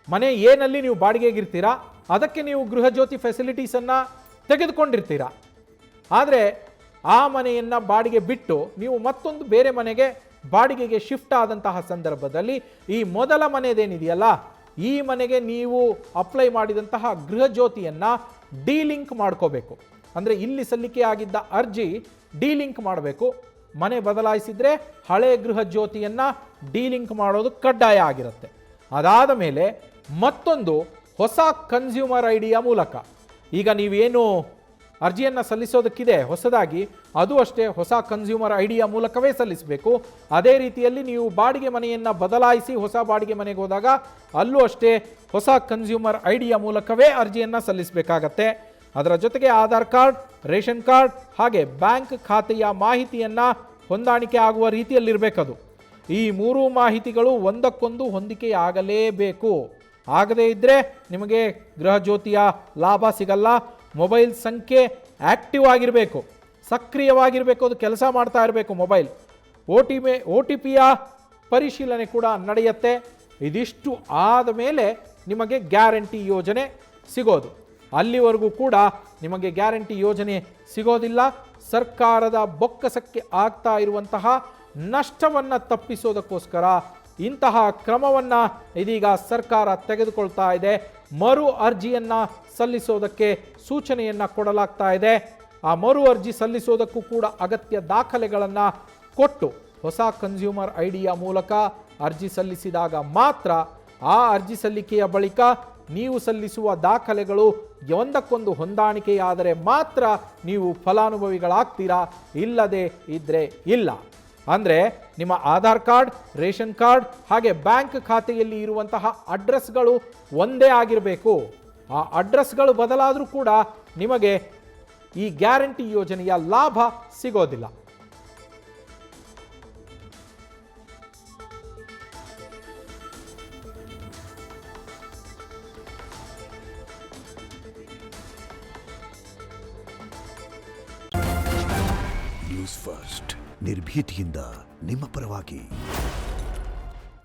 ಮನೆ ಏನಲ್ಲಿ ನೀವು ಬಾಡಿಗೆಗಿರ್ತೀರಾ ಅದಕ್ಕೆ ನೀವು ಗೃಹಜ್ಯೋತಿ ಫೆಸಿಲಿಟೀಸನ್ನು ತೆಗೆದುಕೊಂಡಿರ್ತೀರಾ. ಆದರೆ ಆ ಮನೆಯನ್ನು ಬಾಡಿಗೆ ಬಿಟ್ಟು ನೀವು ಮತ್ತೊಂದು ಬೇರೆ ಮನೆಗೆ ಬಾಡಿಗೆಗೆ ಶಿಫ್ಟ್ ಆದಂತಹ ಸಂದರ್ಭದಲ್ಲಿ ಈ ಮೊದಲ ಮನೆಯದೇನಿದೆಯಲ್ಲ, ಈ ಮನೆಗೆ ನೀವು ಅಪ್ಲೈ ಮಾಡಿದಂತಹ ಗೃಹಜ್ಯೋತಿಯನ್ನು ಡಿಲಿಂಕ್ ಮಾಡ್ಕೋಬೇಕು. ಅಂದರೆ ಇಲ್ಲಿ ಸಲ್ಲಿಕೆ ಆಗಿದ್ದ ಅರ್ಜಿ ಡಿಲಿಂಕ್ ಮಾಡಬೇಕು. ಮನೆ ಬದಲಾಯಿಸಿದರೆ ಹಳೆ ಗೃಹಜ್ಯೋತಿಯನ್ನು ಡಿಲಿಂಕ್ ಮಾಡೋದು ಕಡ್ಡಾಯ ಆಗಿರುತ್ತೆ. ಅದಾದ ಮೇಲೆ ಮತ್ತೊಂದು ಹೊಸ ಕನ್ಸ್ಯೂಮರ್ ಐಡಿಯ ಮೂಲಕ ಈಗ ನೀವೇನು ಅರ್ಜಿಯನ್ನು ಸಲ್ಲಿಸೋದಕ್ಕಿದೆ ಹೊಸದಾಗಿ, ಅದು ಅಷ್ಟೇ ಹೊಸ ಕನ್ಸ್ಯೂಮರ್ ಐಡಿಯ ಮೂಲಕವೇ ಸಲ್ಲಿಸಬೇಕು. ಅದೇ ರೀತಿಯಲ್ಲಿ ನೀವು ಬಾಡಿಗೆ ಮನೆಯನ್ನು ಬದಲಾಯಿಸಿ ಹೊಸ ಬಾಡಿಗೆ ಮನೆಗೆ ಹೋದಾಗ ಅಲ್ಲೂ ಅಷ್ಟೇ ಹೊಸ ಕನ್ಸ್ಯೂಮರ್ ಐಡಿಯ ಮೂಲಕವೇ ಅರ್ಜಿಯನ್ನು ಸಲ್ಲಿಸಬೇಕಾಗತ್ತೆ. ಅದರ ಜೊತೆಗೆ ಆಧಾರ್ ಕಾರ್ಡ್, ರೇಷನ್ ಕಾರ್ಡ್ ಹಾಗೆ ಬ್ಯಾಂಕ್ ಖಾತೆಯ ಮಾಹಿತಿಯನ್ನು ಹೊಂದಾಣಿಕೆ ಆಗುವ ರೀತಿಯಲ್ಲಿರಬೇಕದು. ಈ ಮೂರೂ ಮಾಹಿತಿಗಳು ಒಂದಕ್ಕೊಂದು ಹೊಂದಿಕೆಯಾಗಲೇಬೇಕು. ಆಗದೇ ಇದ್ದರೆ ನಿಮಗೆ ಗೃಹಜ್ಯೋತಿಯ ಲಾಭ ಸಿಗಲ್ಲ. ಮೊಬೈಲ್ ಸಂಖ್ಯೆ ಆ್ಯಕ್ಟಿವ್ ಆಗಿರಬೇಕು, ಸಕ್ರಿಯವಾಗಿರಬೇಕು, ಅದು ಕೆಲಸ ಮಾಡ್ತಾ ಇರಬೇಕು ಮೊಬೈಲ್. ಒ ಟಿ ಪಿಯ ಪರಿಶೀಲನೆ ಕೂಡ ನಡೆಯುತ್ತೆ. ಇದಿಷ್ಟು ಆದ ಮೇಲೆ ನಿಮಗೆ ಗ್ಯಾರಂಟಿ ಯೋಜನೆ ಸಿಗೋದು. ಅಲ್ಲಿವರೆಗೂ ಕೂಡ ನಿಮಗೆ ಗ್ಯಾರಂಟಿ ಯೋಜನೆ ಸಿಗೋದಿಲ್ಲ. ಸರ್ಕಾರದ ಬೊಕ್ಕಸಕ್ಕೆ ಆಗ್ತಾ ಇರುವಂತಹ ನಷ್ಟವನ್ನು ತಪ್ಪಿಸೋದಕ್ಕೋಸ್ಕರ ಇಂತಹ ಕ್ರಮವನ್ನು ಇದೀಗ ಸರ್ಕಾರ ತೆಗೆದುಕೊಳ್ತಾ ಇದೆ. ಮರು ಅರ್ಜಿಯನ್ನು ಸಲ್ಲಿಸೋದಕ್ಕೆ ಸೂಚನೆಯನ್ನು ಕೊಡಲಾಗ್ತಾ ಇದೆ. ಆ ಮರು ಅರ್ಜಿ ಸಲ್ಲಿಸೋದಕ್ಕೂ ಕೂಡ ಅಗತ್ಯ ದಾಖಲೆಗಳನ್ನು ಕೊಟ್ಟು ಹೊಸ ಕನ್ಸ್ಯೂಮರ್ ಐಡಿಯ ಮೂಲಕ ಅರ್ಜಿ ಸಲ್ಲಿಸಿದಾಗ ಮಾತ್ರ, ಆ ಅರ್ಜಿ ಸಲ್ಲಿಕೆಯ ಬಳಿಕ ನೀವು ಸಲ್ಲಿಸುವ ದಾಖಲೆಗಳು ಒಂದಕ್ಕೊಂದು ಹೊಂದಾಣಿಕೆಯಾದರೆ ಮಾತ್ರ ನೀವು ಫಲಾನುಭವಿಗಳಾಗ್ತೀರಾ, ಇಲ್ಲದೆ ಇದ್ದರೆ ಇಲ್ಲ. ಅಂದರೆ ನಿಮ್ಮ ಆಧಾರ್ ಕಾರ್ಡ್, ರೇಷನ್ ಕಾರ್ಡ್ ಹಾಗೆ ಬ್ಯಾಂಕ್ ಖಾತೆಯಲ್ಲಿ ಇರುವಂತಹ ಅಡ್ರೆಸ್ಗಳು ಒಂದೇ ಆಗಿರಬೇಕು. ಆ ಅಡ್ರೆಸ್ಗಳು ಬದಲಾದರೂ ಕೂಡ ನಿಮಗೆ ಈ ಗ್ಯಾರಂಟಿ ಯೋಜನೆಯ ಲಾಭ ಸಿಗೋದಿಲ್ಲ. ನ್ಯೂಸ್ ಫಸ್ಟ್, ನಿರ್ಭೀತಿಯಿಂದ ನಿಮ್ಮ ಪರವಾಗಿ.